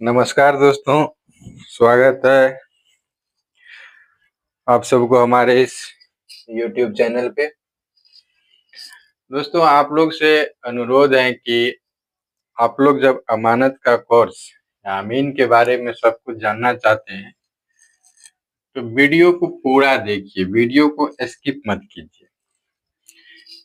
नमस्कार दोस्तों, स्वागत है आप सबको हमारे इस YouTube चैनल पे। दोस्तों, आप लोग से अनुरोध है कि आप लोग जब अमानत का कोर्स या अमीन के बारे में सब कुछ जानना चाहते हैं, तो वीडियो को पूरा देखिए, वीडियो को स्किप मत कीजिए।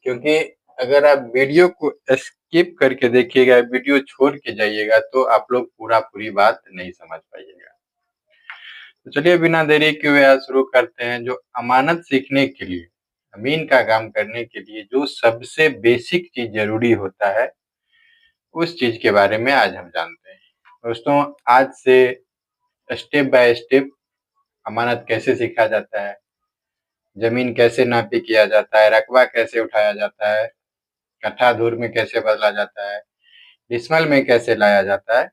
क्योंकि अगर आप वीडियो को स्किप करके देखिएगा, वीडियो छोड़ के जाइएगा, तो आप लोग पूरी बात नहीं समझ पाइएगा। तो चलिए बिना देरी के हुए आज शुरू करते हैं। जो अमानत सीखने के लिए, अमीन का काम करने के लिए जो सबसे बेसिक चीज जरूरी होता है, उस चीज के बारे में आज हम जानते हैं। दोस्तों, आज से स्टेप बाय स्टेप अमानत कैसे सीखा जाता है, जमीन कैसे नापी किया जाता है, रकबा कैसे उठाया जाता है, कट्ठा धूर में कैसे बदला जाता है, डिसमल में कैसे लाया जाता है,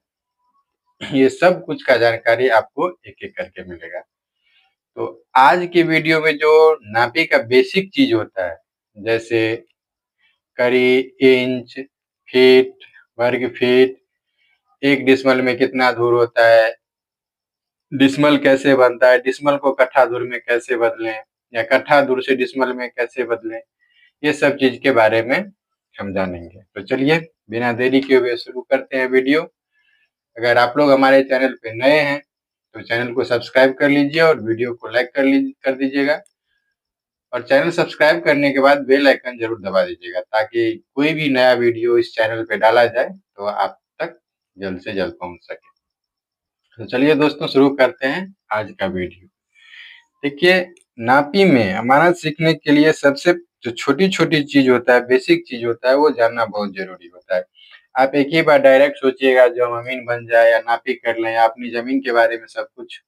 ये सब कुछ का जानकारी आपको एक एक करके मिलेगा। तो आज की वीडियो में जो नापी का बेसिक चीज होता है, जैसे कड़ी, इंच, फीट, वर्ग फीट, एक डिसमल में कितना धूर होता है, डिसमल कैसे बनता है, डिसमल को कट्ठा धूर में कैसे बदलें, या कट्ठा धूर से डिसमल में कैसे बदलें, ये सब चीज के बारे में हम जानेंगे। तो चलिए बिना देरी के हुए शुरू करते हैं वीडियो। अगर आप लोग हमारे चैनल पे नए हैं तो चैनल को सब्सक्राइब कर लीजिए और वीडियो को लाइक कर दीजिएगा। और चैनल सब्सक्राइब करने के बाद बेल आइकन जरूर दबा दीजिएगा, ताकि कोई भी नया वीडियो इस चैनल पे डाला जाए तो आप तक जल्द से जल्द पहुंच सके। तो चलिए दोस्तों, शुरू करते हैं आज का वीडियो। देखिए, नापी में अमानत सीखने के लिए सबसे जो छोटी छोटी चीज होता है, बेसिक चीज होता है, वो जानना बहुत जरूरी होता है। आप एक ही बार डायरेक्ट सोचिएगा जो हम अमीन बन जाए या नापी कर लें या अपनी जमीन के बारे में सब कुछ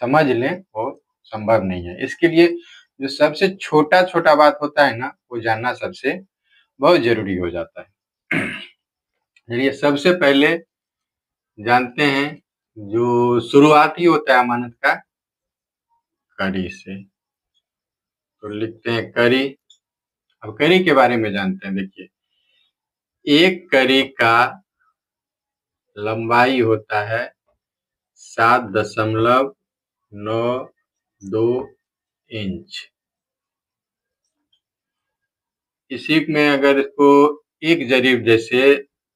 समझ लें, वो संभव नहीं है। इसके लिए जो सबसे छोटा छोटा बात होता है ना, वो जानना सबसे बहुत जरूरी हो जाता है। चलिए सबसे पहले जानते हैं जो शुरुआती होता है अमानत का, कड़ी से। तो लिखते हैं कड़ी। अब कड़ी के बारे में जानते हैं। देखिए, एक कड़ी का लंबाई होता है 7.92 इंच। इसी में अगर इसको एक जरीब, जैसे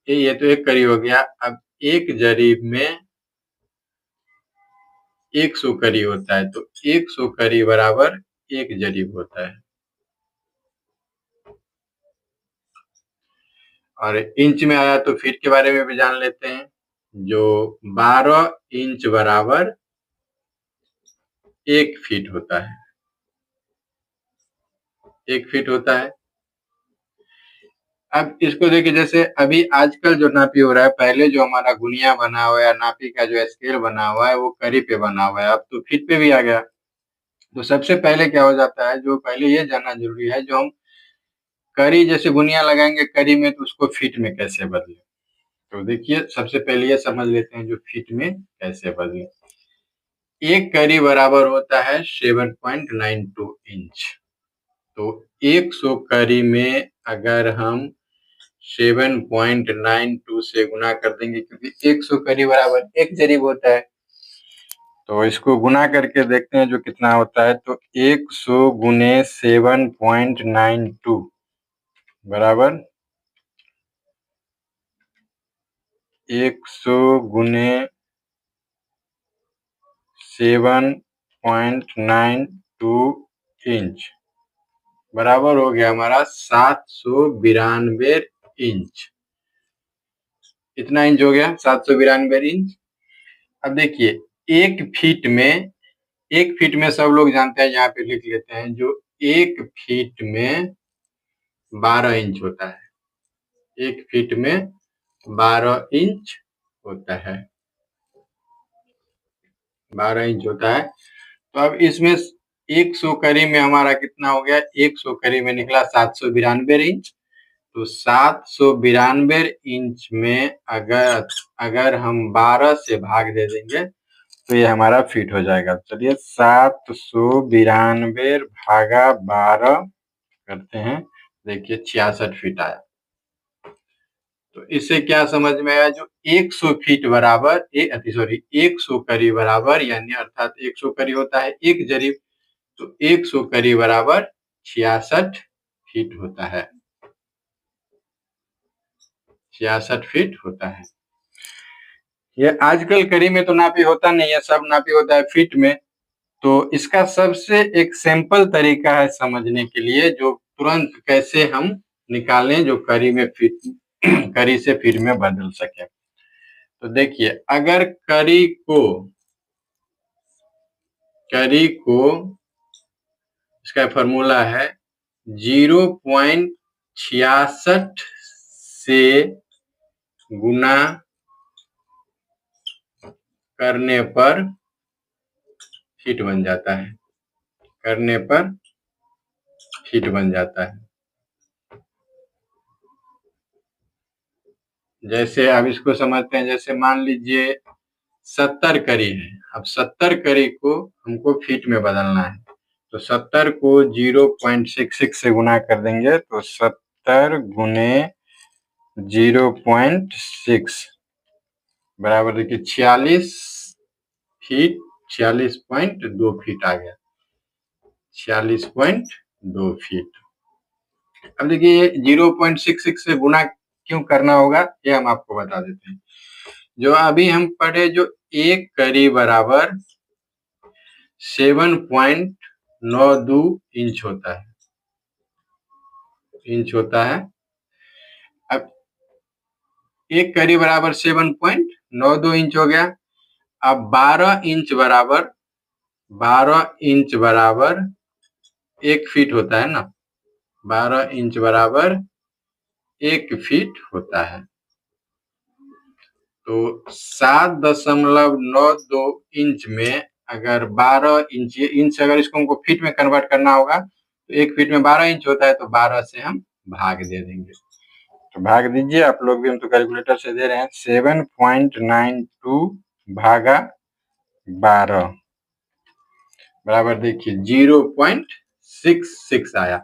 ये तो एक कड़ी हो गया, अब एक जरीब में 100 कड़ी होता है, तो 100 कड़ी बराबर एक जरीब होता है। और इंच में आया तो फीट के बारे में भी जान लेते हैं। जो 12 इंच बराबर 1 फीट होता है, 1 फीट होता है। अब इसको देखिए, जैसे अभी आजकल जो नापी हो रहा है, पहले जो हमारा गुनिया बना हुआ है या नापी का जो स्केल बना हुआ है, वो कड़ी पे बना हुआ है, अब तो फीट पे भी आ गया। तो सबसे पहले क्या हो जाता है, जो पहले ये जानना जरूरी है, जो हम कड़ी जैसे गुनिया लगाएंगे कड़ी में, तो उसको फीट में कैसे बदले। तो देखिए, सबसे पहले ये समझ लेते हैं जो फीट में कैसे बदले। एक कड़ी बराबर होता है 7.92 इंच। तो 100 कड़ी में अगर हम 7.92 से गुना कर देंगे, क्योंकि 100 कड़ी बराबर एक जरीब होता है, तो इसको गुना करके देखते हैं जो कितना होता है। तो 100 गुने 7.92 बराबर 100 गुने 7.92 इंच बराबर हो गया हमारा 792 इंच। इतना इंच हो गया, 792 इंच। अब देखिए, एक फीट में सब लोग जानते हैं, यहाँ पे लिख लेते हैं, जो एक फीट में 12 इंच होता है। एक फीट में 12 इंच होता है, 12 इंच होता है। तो अब इसमें 100 कड़ी में हमारा कितना हो गया, 100 कड़ी में निकला 792 इंच। तो 792 इंच में अगर हम 12 से भाग दे देंगे तो ये हमारा फीट हो जाएगा। चलिए 792 भागा 12 करते हैं, देखिए 66 फीट आया। तो इससे क्या समझ में आया, जो 100 फीट बराबर 100 करी बराबर, यानी अर्थात 100 करी होता है 1 जरीब, तो 100 करी बराबर 66 फीट होता है, 66 फीट होता है। ये आजकल करी में तो नापी होता नहीं है, सब नापी होता है फीट में। तो इसका सबसे एक सिंपल तरीका है समझने के लिए, जो तुरंत कैसे हम निकालें जो करी में फीट करी से फीट में बदल सके। तो देखिए, अगर करी को इसका फॉर्मूला है 0.66 से गुना करने पर फीट बन जाता है, करने पर फीट बन जाता है। जैसे अब इसको समझते हैं, जैसे मान लीजिए 70 करी है, अब 70 करी को हमको फीट में बदलना है, तो 70 को 0.66 से गुना कर देंगे, तो 70 गुने 0.6 बराबर देखिए 46 फीट, 46.2 फीट आ गया, 46.2 फीट। अब देखिए 0.66 से गुना क्यों करना होगा, ये हम आपको बता देते हैं। जो अभी हम पढ़े, जो 1 करी बराबर 7.92 इंच होता है, अब 1 करी बराबर 7.92 इंच हो गया। अब 12 इंच बराबर 1 फीट होता है ना, 12 इंच बराबर 1 फीट होता है। तो 7.92 इंच में अगर 12 इंच अगर इसको हमको फीट में कन्वर्ट करना होगा, तो 1 फीट में 12 इंच होता है, तो 12 से हम भाग दे देंगे। तो भाग दीजिए आप लोग भी, हम तो कैलकुलेटर से दे रहे हैं। 7.92 भागा 12 बराबर देखिए 0.66 आया।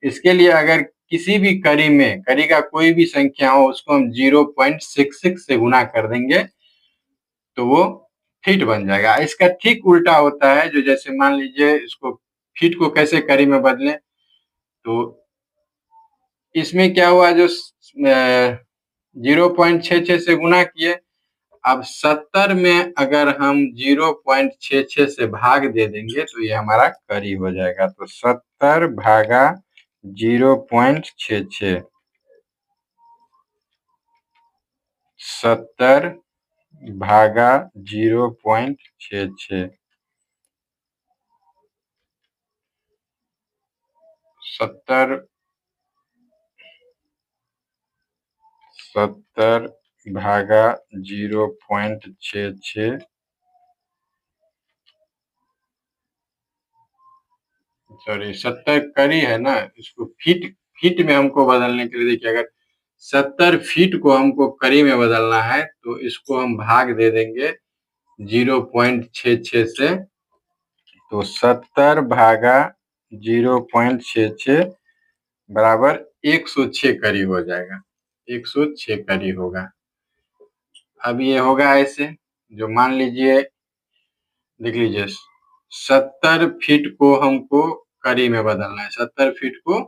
इसके लिए अगर किसी भी करी में, करी का कोई भी संख्या हो, उसको हम 0.66 से गुना कर देंगे तो वो फीट बन जाएगा। इसका ठीक उल्टा होता है, जो जैसे मान लीजिए इसको फीट को कैसे करी में बदलें, तो इसमें क्या हुआ, जो 0.66 से गुना किए, अब 70 में अगर हम 0.66 से भाग दे देंगे तो ये हमारा करी हो जाएगा। तो 70 भागा 0.66, 70 भागा 0.66, 70 भागा 0.66, सॉरी 70 करी है ना, इसको फीट में हमको बदलने के लिए देखिए, अगर 70 फीट को हमको करी में बदलना है, तो इसको हम भाग दे देंगे 0.66 से, तो 70 भागा 0.66 बराबर 106 करी हो जाएगा, 106 करी होगा। अब ये होगा ऐसे, जो मान लीजिए, देख लीजिए 70 फीट को हमको करी में बदलना है, 70 फीट को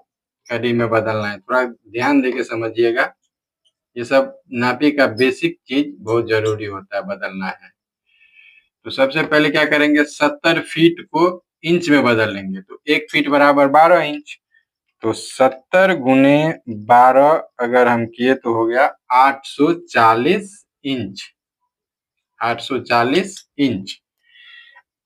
करी में बदलना है। थोड़ा ध्यान देके समझिएगा, ये सब नापी का बेसिक चीज बहुत जरूरी होता है, बदलना है। तो सबसे पहले क्या करेंगे, 70 फीट को इंच में बदल लेंगे, तो 1 फीट बराबर 12 इंच, तो 70 गुने 12 अगर हम किए तो हो गया 840 इंच, 840 इंच।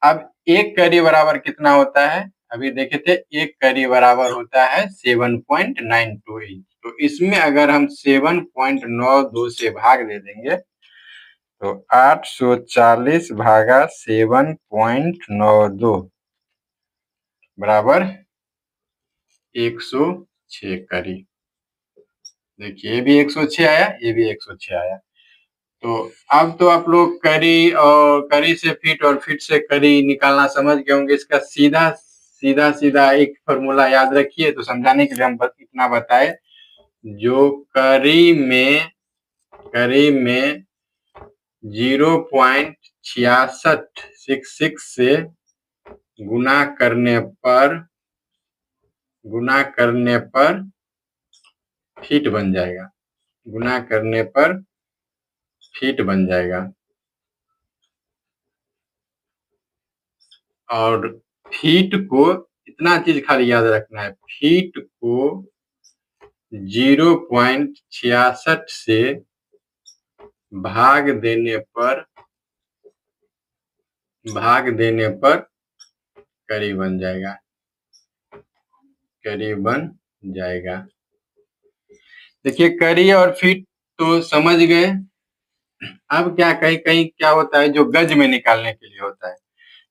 अब 1 करी बराबर कितना होता है, अभी देखे थे 1 करी बराबर होता है 7.92 इंच, तो इसमें अगर हम 7.92 से भाग दे देंगे, तो 840 भागा 7.92 बराबर 106 करी। देखिए ये भी 106 आया, ये भी 106 आया। तो अब तो आप लोग करी और करी से फीट और फीट से करी निकालना समझ गए होंगे। इसका सीधा एक फॉर्मूला याद रखिए। तो समझाने के लिए हम इतना बताए, जो करी में करीब में 0.6666 से गुना करने पर फीट बन जाएगा। गुना करने पर फीट बन जाएगा। और फीट को इतना चीज खाली याद रखना है, फीट को 0.66 से भाग देने पर करीब बन जाएगा। देखिए करी और फीट तो समझ गए। अब क्या कहीं क्या होता है जो गज में निकालने के लिए होता है,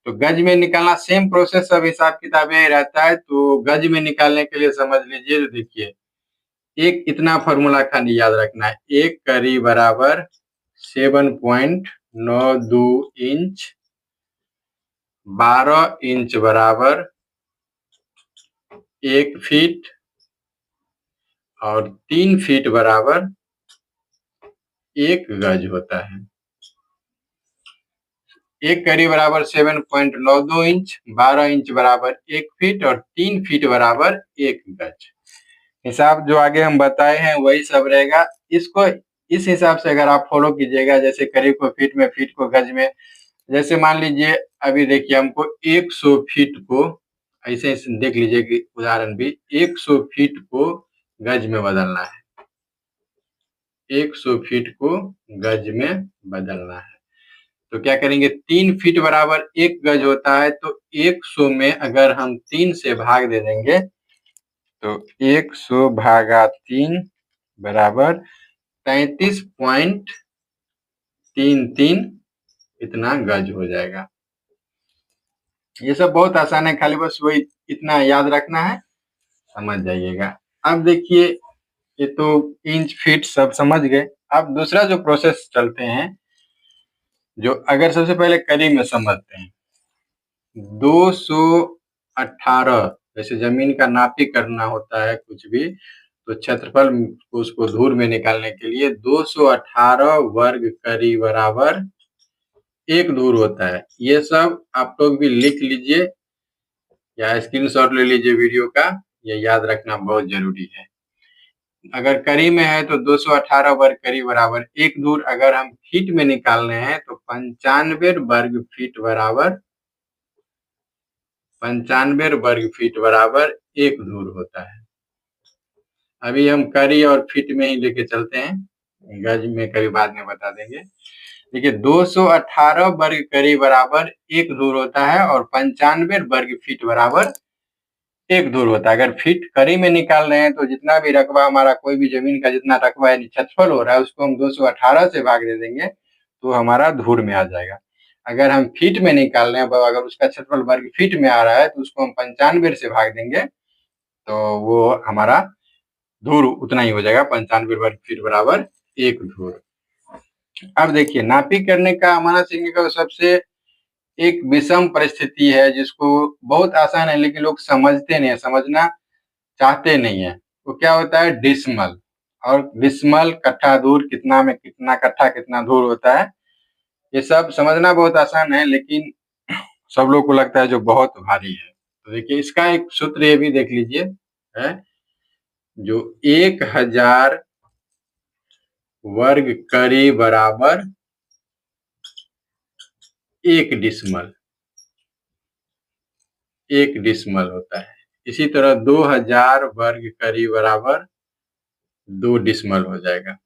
तो गज में निकालना सेम प्रोसेस सब हिसाब किताब यही रहता है। तो गज में निकालने के लिए समझ लीजिए, तो देखिए एक इतना फॉर्मूला खाली याद रखना है, एक करी बराबर 7.92 इंच, 12 इंच बराबर 1 फीट और 3 फीट बराबर 1 गज होता है। एक करी बराबर 7.92 इंच, 12 इंच बराबर 1 फीट और 3 फीट बराबर 1 गज। हिसाब जो आगे हम बताए हैं वही सब रहेगा। इसको इस हिसाब से अगर आप फॉलो कीजिएगा, जैसे करीब को फीट में, फीट को गज में, जैसे मान लीजिए अभी देखिए हमको 100 फीट को ऐसे देख लीजिए कि उदाहरण भी 100 फीट को गज में बदलना है, 100 फीट को गज में बदलना है। तो क्या करेंगे, 3 फीट बराबर 1 गज होता है, तो 100 में अगर हम 3 से भाग दे देंगे तो 100 भागा 3 बराबर 33.33 इतना गज हो जाएगा। ये सब बहुत आसान है, खाली बस वही इतना याद रखना है, समझ जाइएगा। अब देखिए ये तो इंच फीट सब समझ गए। अब दूसरा जो प्रोसेस चलते हैं, जो अगर सबसे पहले करी में समझते हैं, 218 जैसे जमीन का नापी करना होता है कुछ भी, तो क्षेत्रफल उसको धूर में निकालने के लिए 218 वर्ग करी बराबर 1 धूर होता है। ये सब आप लोग भी लिख लीजिए या स्क्रीनशॉट ले लीजिए वीडियो का, ये याद रखना बहुत जरूरी है। अगर करी में है तो 218 वर्ग करी बराबर 1 धूर। अगर हम फीट में निकालने हैं तो 95 वर्ग फीट बराबर 1 धूर होता है। अभी हम करी और फीट में ही लेके चलते हैं, गज में कभी बाद में बता देंगे। देखिए 218 वर्ग करी बराबर 1 धूर होता है और 95 वर्ग फीट बराबर 1 धूर होता है। अगर फीट करी में निकाल रहे हैं तो जितना भी रकबा हमारा, कोई भी जमीन का जितना रकबा यानी क्षेत्रफल हो रहा है, उसको हम 218 से भाग दे देंगे तो हमारा धूर में आ जाएगा। अगर हम फीट में निकाल रहे हैं, अगर उसका क्षेत्रफल वर्ग फीट में आ रहा है तो उसको हम 95 से भाग देंगे तो वो हमारा धूर उतना ही हो जाएगा, 95 वर्ग फीट बराबर 1 धूर। अब देखिए नापी करने का हमारा सीखने का सबसे एक विषम परिस्थिति है, जिसको बहुत आसान है लेकिन लोग समझते नहीं है, समझना चाहते नहीं है। वो क्या होता है, डिसमल। और डिसमल कट्ठा धूर, कितना में कितना कट्ठा कितना धूर होता है, ये सब समझना बहुत आसान है लेकिन सब लोग को लगता है जो बहुत भारी है। तो देखिए इसका एक सूत्र ये भी देख लीजिए है, जो 1000 वर्ग करी बराबर 1 डिसमल होता है। इसी तरह 2000 वर्ग करी बराबर 2 डिसमल हो जाएगा।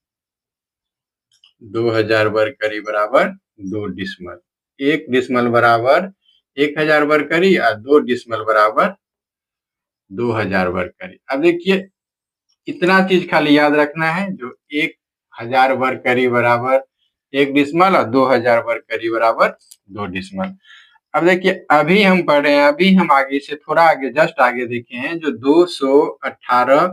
2000 वर्ग करी बराबर 2 डिसमल। 1 डिसमल बराबर 1000 वर्ग करी और 2 डिसमल बराबर 2000 वर्ग करी। अब देखिए इतना चीज खाली याद रखना है, जो 1000 वर्ग करी बराबर 1 डिसमल और 2000 वर्ग करी बराबर 2 डिसमल। अब देखिए अभी हम पढ़ रहे हैं, अभी हम आगे से थोड़ा आगे जस्ट आगे देखे हैं, जो 218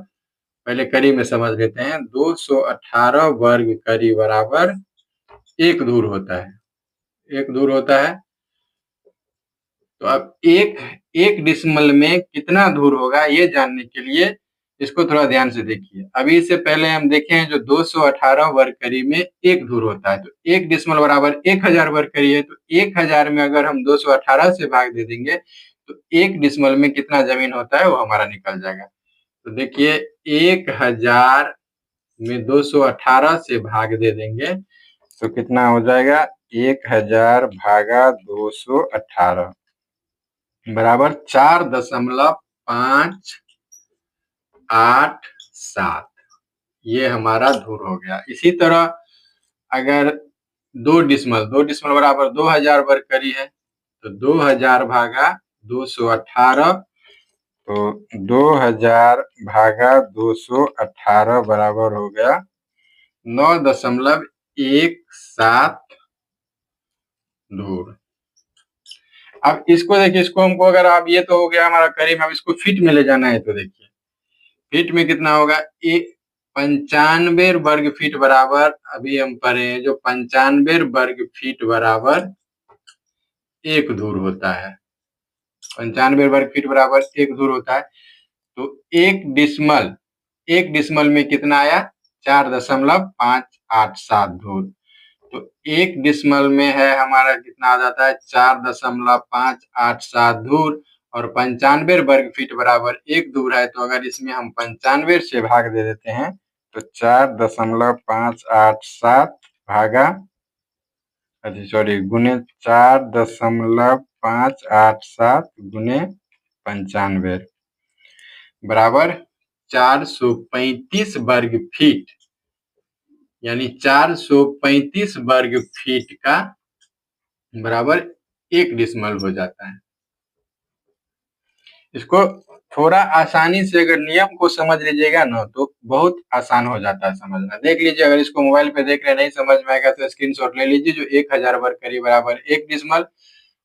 पहले करी में समझ लेते हैं। 218 वर्ग करी बराबर 1 धूर होता है, 1 धूर होता है। तो अब एक डिसमल में कितना धूर होगा ये जानने के लिए इसको थोड़ा ध्यान से देखिए। अभी इससे पहले हम देखे हैं जो 218 वर्ग करी में 1 धूर होता है, तो 1 डिसमल बराबर 1000 वर्ग करी है, तो 1000 में अगर हम 218 से भाग दे देंगे तो 1 डिसमल में कितना जमीन होता है वो हमारा निकल जाएगा। तो देखिए 1000 में 218 से भाग दे देंगे तो कितना हो जाएगा, 1000 भागा 218 बराबर 4.587। ये हमारा धूर हो गया। इसी तरह अगर 2 डिसमल बराबर 2000 वर्ग करी है, तो 2000 भागा 218, तो 2000 भागा 218 बराबर हो गया 9.17 धूर। अब इसको देखिए, इसको हमको अगर आप, ये तो हो गया हमारा करी में, अब इसको फीट में ले जाना है, तो देखिए फीट में कितना होगा, 95 वर्ग फीट बराबर, अभी हम पढ़े हैं जो 95 वर्ग फीट बराबर 1 धूर होता है। 95 वर्ग फीट बराबर 1 धूर होता है। तो 1 डिसमल में कितना आया, 4.587 धूर। तो 1 डिसमल में है हमारा कितना आ जाता है, 4.587 धूर, और 95 वर्ग फीट बराबर 1 धूर है। तो अगर इसमें हम 95 से भाग दे देते हैं तो 4.587 भागा, अच्छा सॉरी, गुने 4.587 गुने 95 बराबर 435 वर्ग फीट, यानी 435 वर्ग फीट का बराबर 1 डिसमल हो जाता है। इसको थोड़ा आसानी से अगर नियम को समझ लीजिएगा ना तो बहुत आसान हो जाता है समझना। देख लीजिए, अगर इसको मोबाइल पे देख रहे नहीं समझ में आएगा तो स्क्रीनशॉट ले लीजिए। जो 1000 वर्ग करी बराबर 1 डिसमल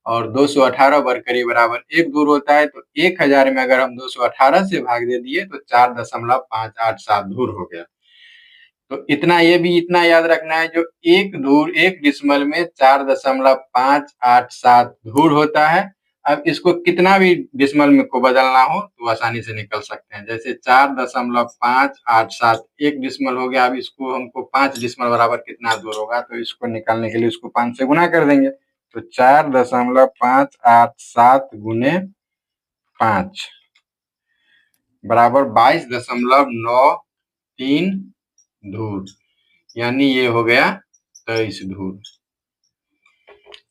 और 218 वर्ग करी बराबर 1 धूर होता है। तो 1000 में अगर हम 218 से भाग दे दिए तो 4.587 धूर हो गया। तो इतना, ये भी इतना याद रखना है, जो 1 डिसमल में 4.587 धूर होता है। अब इसको कितना भी डिसमल में को बदलना हो तो आसानी से निकल सकते हैं। जैसे 4.587 1 डिसमल हो गया। अब इसको हमको 5 डिसमल बराबर कितना दूर होगा, तो इसको निकालने के लिए इसको 5 से गुना कर देंगे। तो 4.587 गुने 5 बराबर 22.93 धूर, यानी ये हो गया 23 धूर।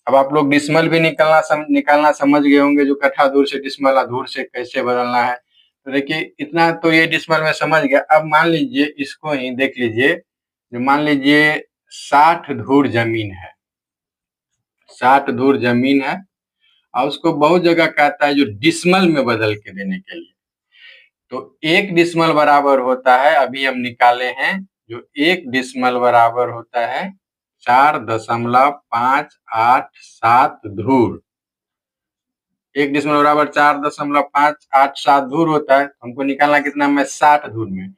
अब आप लोग डिसमल भी निकालना समझ गए होंगे, जो कट्ठा धूर से डिसमल धूर से कैसे बदलना है। तो देखिए इतना तो ये डिसमल में समझ गया। अब मान लीजिए, इसको ही देख लीजिए, जो मान लीजिए 60 धूर जमीन है, 60 धूर जमीन है, और उसको बहुत जगह कहता है जो डिसमल में बदल के देने के लिए। तो 1 डिसमल बराबर होता है, अभी हम निकाले हैं, जो 1 डिसमल बराबर होता है 4.587 धूर। 1 डिसमल बराबर 4.587 धूर होता है। हमको निकालना कितना में, 60 धूर में।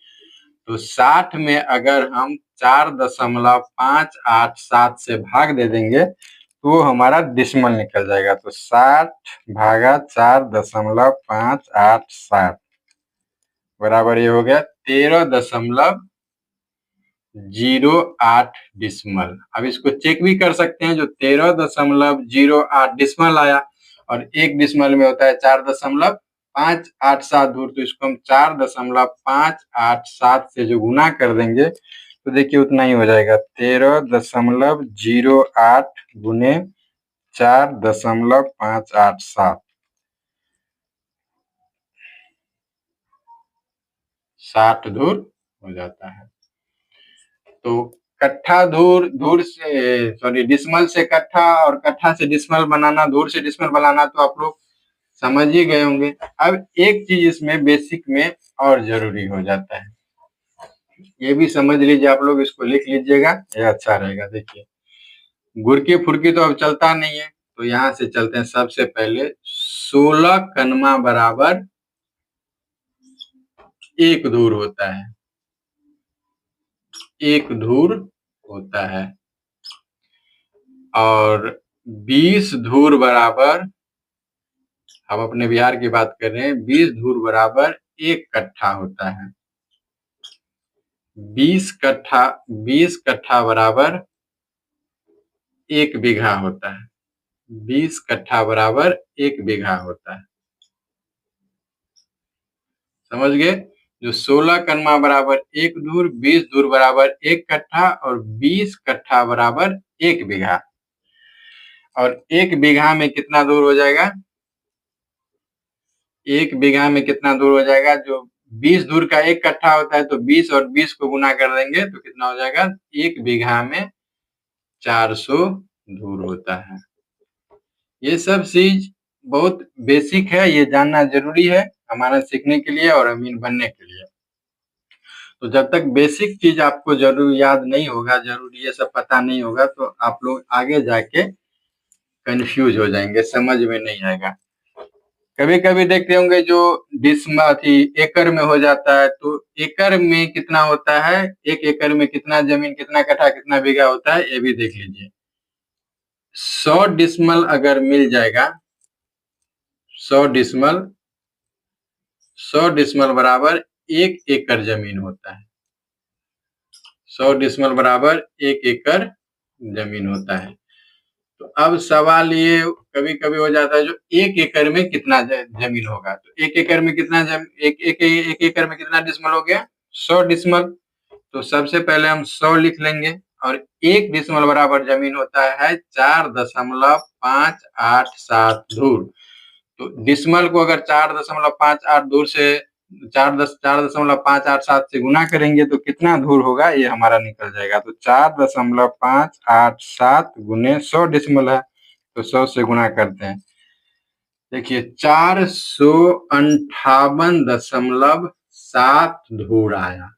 तो 60 में अगर हम 4.587 से भाग दे देंगे तो हमारा डिसमल निकल जाएगा। तो 60 भागा 4.587 बराबर ये हो गया 13.08 डिसमल। अब इसको चेक भी कर सकते हैं, जो 13.08 डिसमल आया, और 1 डिसमल में होता है 4.587 धूर। तो इसको हम 4.587 से जो गुना कर देंगे तो देखिए उतना ही हो जाएगा, 13.08 गुने 4.587, 60 धूर हो जाता है। तो कट्ठा धूर से, सॉरी, डिसमल से कट्ठा और कट्ठा से डिसमल बनाना, धूर से डिसमल बनाना तो आप लोग समझ ही गए होंगे। अब एक चीज इसमें बेसिक में और जरूरी हो जाता है, ये भी समझ लीजिए आप लोग, इसको लिख लीजिएगा, ये अच्छा रहेगा। देखिए गुरकी फुरकी तो अब चलता नहीं है, तो यहाँ से चलते हैं। सबसे पहले 16 कनमा बराबर 1 धूर होता है, 1 धूर होता है, और 20 धूर बराबर, हम अपने बिहार की बात कर रहे हैं, 20 धूर बराबर 1 कट्ठा होता है। 20 कट्ठा बराबर 1 बीघा होता है। 20 कट्ठा बराबर 1 बीघा होता है। समझ गए? जो 16 कन्मा बराबर 1 धूर, 20 धूर बराबर 1 कट्ठा और 20 कट्ठा बराबर 1 बीघा। और 1 बीघा में कितना दूर हो जाएगा? 1 बीघा में कितना दूर हो जाएगा? जो 20 धूर का 1 कट्ठा होता है तो 20 और 20 को गुना कर देंगे तो कितना हो जाएगा? 1 बीघा में 400 धूर होता है। ये सब चीज बहुत बेसिक है, ये जानना जरूरी है हमारा सीखने के लिए और अमीन बनने के लिए। तो जब तक बेसिक चीज आपको जरूर याद नहीं होगा, जरूर ये सब पता नहीं होगा, तो आप लोग आगे जाके कंफ्यूज हो जाएंगे, समझ में नहीं आएगा। कभी कभी देखते होंगे जो एकड़ में हो जाता है, तो एकड़ में कितना होता है, 1 एकड़ में कितना जमीन, कितना कट्ठा, कितना बीघा होता है, ये भी देख लीजिए। 100 डिसमल अगर मिल जाएगा, 100 डिसमल बराबर 1 एकड़ जमीन होता है। 100 डिसमल बराबर 1 एकड़ जमीन होता है। तो अब सवाल ये कभी कभी हो जाता है, जो 1 एकड़ में कितना जमीन होगा, तो 1 एकड़ में कितना एक एकड़ में कितना डिसमल हो गया? 100 डिसमल। तो सबसे पहले हम 100 लिख लेंगे और 1 डिसमल बराबर जमीन होता है 4.587 धूर। तो डिसमल को अगर 4.58 दूर से 4.587 से गुना करेंगे तो कितना धूर होगा, ये हमारा निकल जाएगा। तो 4.587 गुने 100 डिसमल है, तो 100 से गुना करते हैं। देखिए 458.7 धूर आया,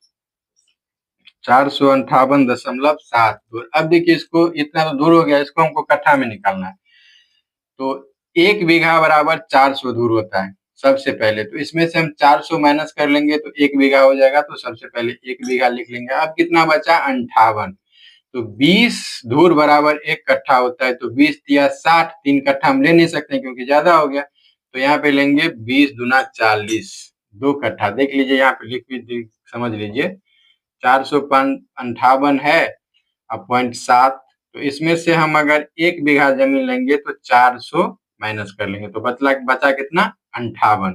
458.7 धूर। अब देखिए इसको इतना तो दूर हो गया, इसको हमको कट्ठा में निकालना है। तो 1 बीघा बराबर 400 धूर होता है सबसे पहले, तो इसमें से हम 400 माइनस कर लेंगे तो 1 बीघा हो जाएगा। तो सबसे पहले 1 बीघा लिख लेंगे। अब कितना बचा? 58। तो 20 धूर बराबर 1 कट्ठा होता है, तो 20 तिया 60, 3 कट्ठा हम ले नहीं सकते क्योंकि ज्यादा हो गया, तो यहाँ पे लेंगे 20 दूना 40, 2 कट्ठा। देख लीजिए यहाँ पे लिख समझ लीजिए, 458 है अब 0.7, तो इसमें से हम अगर 1 बीघा जमीन लेंगे तो 400 माइनस कर लेंगे, तो बचा कितना? 58।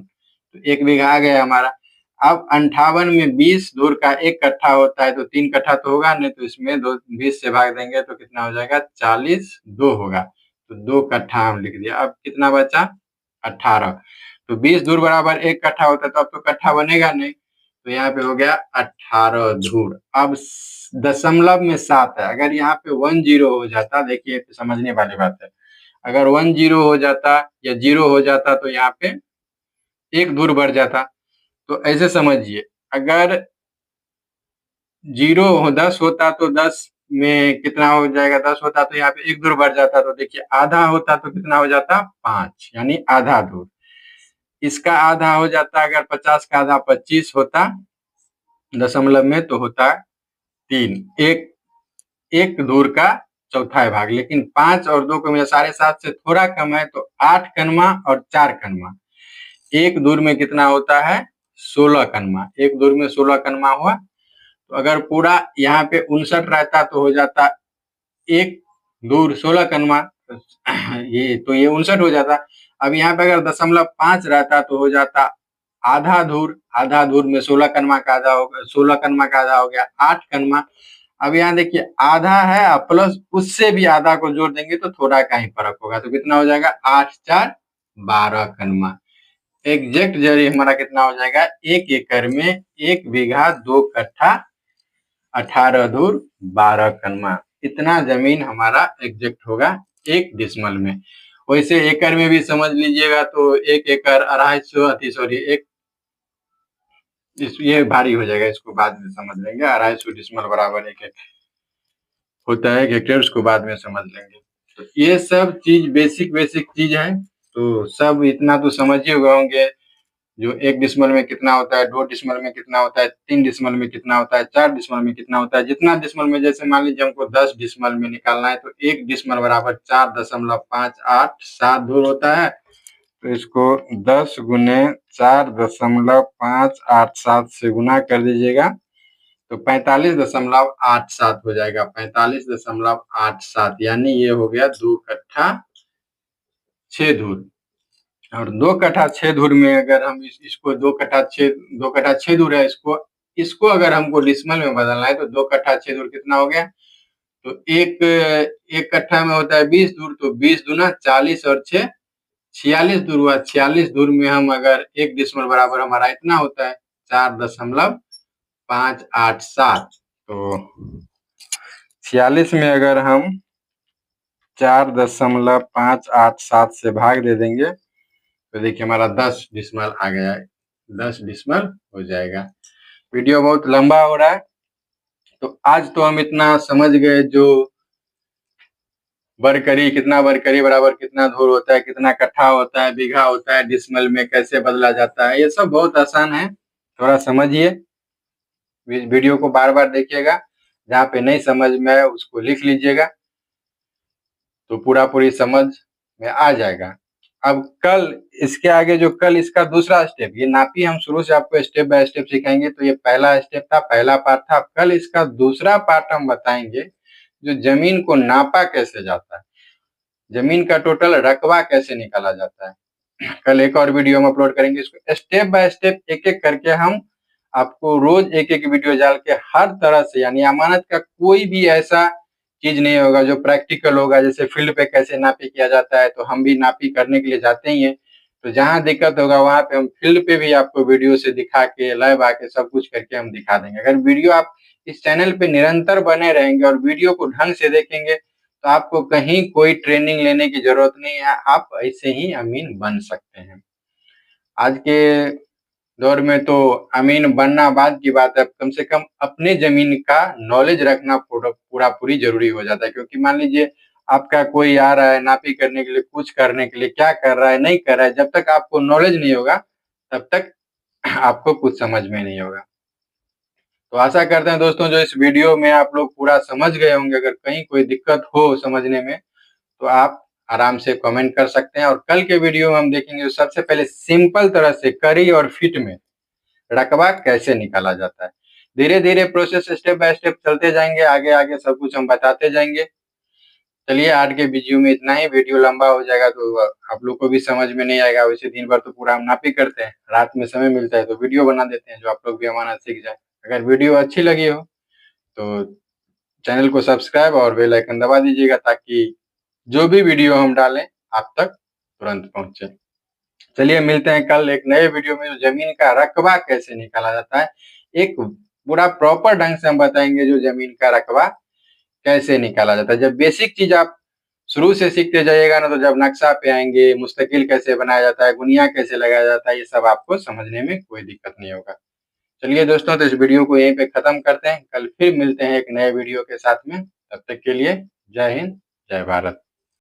तो 1 बीघा आ गया हमारा। अब 58 में 20 धूर का 1 कट्ठा होता है, तो 3 कट्ठा तो होगा नहीं, तो इसमें 20 से भाग देंगे तो कितना हो जाएगा? 40, 2 होगा, तो 2 कट्ठा हम लिख दिया। अब कितना बचा? 18। तो 20 धूर बराबर 1 कट्ठा होता है, तो अब तो कट्ठा बनेगा नहीं, तो यहाँ पे हो गया 18 धूर। अब दशमलव में 7 है, अगर यहाँ पे 10 हो जाता, देखिए समझने वाली बात है, अगर 10 हो जाता या 0 हो जाता तो यहाँ पे 1 धूर बढ़ जाता। तो ऐसे समझिए, अगर 10 होता तो 10 में कितना हो जाएगा? 10 होता तो यहाँ पे 1 धूर बढ़ जाता, तो देखिए आधा होता तो कितना हो जाता? 5, यानी आधा धूर। इसका आधा हो जाता, अगर 50 का आधा 25 होता दशमलव में, तो होता 3, एक धूर का चौथा भाग। लेकिन 5 और 2 को मिला 7.5 से थोड़ा कम है, तो 8 कन्मा और 4 कन्मा। 1 धूर में कितना होता है? 16 कन्मा। 1 धूर में 16 कन्मा हुआ। तो अगर पूरा यहाँ पे 59 रहता तो हो जाता 1 धूर 16 कन्मा, ये 59 हो जाता। अब यहाँ पे अगर 0.5 रहता तो हो जाता आधा धूर। आधा धूर में 16 कन्मा का आधा होगा, 16 कन्मा का आधा हो गया 8 कन्मा। अब यहाँ देखिए आधा है प्लस उससे भी आधा को जोड़ देंगे तो थोड़ा का ही फर्क होगा, तो कितना हो जाएगा? 8 4 12 कन्मा। एग्जैक्ट जरिए हमारा कितना हो जाएगा? 1 एकड़ में 1 बीघा 2 कट्ठा 18 धूर 12 कन्मा। इतना जमीन हमारा एग्जैक्ट होगा 1 डिसमल में। वैसे एकड़ में भी समझ लीजिएगा तो 1 एकड़ 250, सॉरी ये भारी हो जाएगा, इसको बाद में समझ लेंगे। 250 डिसमल बराबर 1 होता है 1 हेक्टेयर, उसको बाद में समझ लेंगे। तो ये सब चीज बेसिक चीज है, तो सब इतना तो समझ ही होंगे। जो 1 डिसमल में कितना होता है, 2 डिसमल में कितना होता है, 3 डिसमल में कितना होता है, 4 डिसमल में कितना होता है। जितना डिसमल में, जैसे मान लीजिए हमको 10 डिसमल में निकालना है, तो 1 डिसमल बराबर 4.587 धूर होता है। तो इसको 10 गुने 4.587 से गुना कर दीजिएगा तो 45.87 हो जाएगा। 45.87 यानी ये हो गया 2 कट्ठा 6 धूर। और 2 कट्ठा 6 धूर में अगर हम इसको 2 कट्ठा 6 धूर है, इसको अगर हमको डिसमल में बदलना है तो 2 कट्ठा 6 धूर कितना हो गया? तो एक कट्ठा में होता है 20 धूर, तो 20 दूना 40 और 6 46 धूर हुआ। 46 धूर में हम अगर 1 डिसमल बराबर हमारा इतना होता है 4.587। तो 46 में अगर हम 4.587 से भाग दे देंगे तो देखिए हमारा 10 डिसमल आ गया है। 10 डिसमल हो जाएगा। वीडियो बहुत लंबा हो रहा है, तो आज तो हम इतना समझ गए जो बरकरी, कितना बरकरी बराबर कितना धूर होता है, कितना कट्ठा होता है, बीघा होता है, डिसमल में कैसे बदला जाता है, ये सब बहुत आसान है। थोड़ा समझिए, वीडियो को बार बार देखिएगा, जहाँ पे नहीं समझ में आए उसको लिख लीजिएगा तो पूरी समझ में आ जाएगा। अब कल इसके आगे जो कल इसका दूसरा स्टेप, ये नापी हम शुरू से आपको स्टेप बाय स्टेप सिखाएंगे। तो ये पहला स्टेप था, पहला पार्ट था। कल इसका दूसरा पार्ट हम बताएंगे, जो जमीन को नापा कैसे जाता है, जमीन का टोटल रकबा कैसे निकाला जाता है। कल एक और वीडियो हम अपलोड करेंगे, इसको स्टेप बाय स्टेप एक एक करके हम आपको रोज एक एक वीडियो डाल के हर तरह से, यानी अमानत का कोई भी ऐसा चीज नहीं होगा जो प्रैक्टिकल होगा। जैसे फील्ड पे कैसे नापी किया जाता है, तो हम भी नापी करने के लिए जाते ही हैं, तो जहां दिक्कत होगा वहां पे हम फील्ड पे भी आपको वीडियो से दिखा के, लाइव आके सब कुछ करके हम दिखा देंगे। अगर वीडियो आप इस चैनल पे निरंतर बने रहेंगे और वीडियो को ढंग से देखेंगे तो आपको कहीं कोई ट्रेनिंग लेने की जरूरत नहीं है, आप ऐसे ही अमीन बन सकते हैं। आज के दौर में तो अमीन बनना बाद की बात है, कम से कम अपने जमीन का नॉलेज रखना पूरी जरूरी हो जाता है। क्योंकि मान लीजिए आपका कोई आ रहा है नापी करने के लिए, कुछ करने के लिए, क्या कर रहा है नहीं कर रहा है, जब तक आपको नॉलेज नहीं होगा तब तक आपको कुछ समझ में नहीं होगा। तो आशा करते हैं दोस्तों जो इस वीडियो में आप लोग पूरा समझ गए होंगे। अगर कहीं कोई दिक्कत हो समझने में तो आप आराम से कमेंट कर सकते हैं। और कल के वीडियो में हम देखेंगे सबसे पहले सिंपल तरह से करी और फिट में रकबा कैसे निकाला जाता है। धीरे धीरे प्रोसेस स्टेप बाय स्टेप चलते जाएंगे, आगे आगे सब कुछ हम बताते जाएंगे। चलिए आज के वीडियो में इतना ही। वीडियो लंबा हो जाएगा तो आप लोग को भी समझ में नहीं आएगा। वैसे दिन भर तो पूरा हम नापी करते हैं, रात में समय मिलता है तो वीडियो बना देते हैं, जो आप लोग भी अमानत सीख जाए। अगर वीडियो अच्छी लगी हो तो चैनल को सब्सक्राइब और बेल आइकन दबा दीजिएगा, ताकि जो भी वीडियो हम डालें आप तक तुरंत पहुंचे। चलिए मिलते हैं कल एक नए वीडियो में, जो जमीन का रकबा कैसे निकाला जाता है। एक पूरा प्रॉपर ढंग से हम बताएंगे जो जमीन का रकबा कैसे निकाला जाता है। जब बेसिक चीज आप शुरू से सीखते जाइएगा ना, तो जब नक्शा पे आएंगे, मुस्तकिल कैसे बनाया जाता है, गुनिया कैसे लगाया जाता है, ये सब आपको समझने में कोई दिक्कत नहीं होगा। चलिए दोस्तों, तो इस वीडियो को यहीं पे खत्म करते हैं। कल फिर मिलते हैं एक नए वीडियो के साथ में। तब तक के लिए जय हिंद, जय भारत।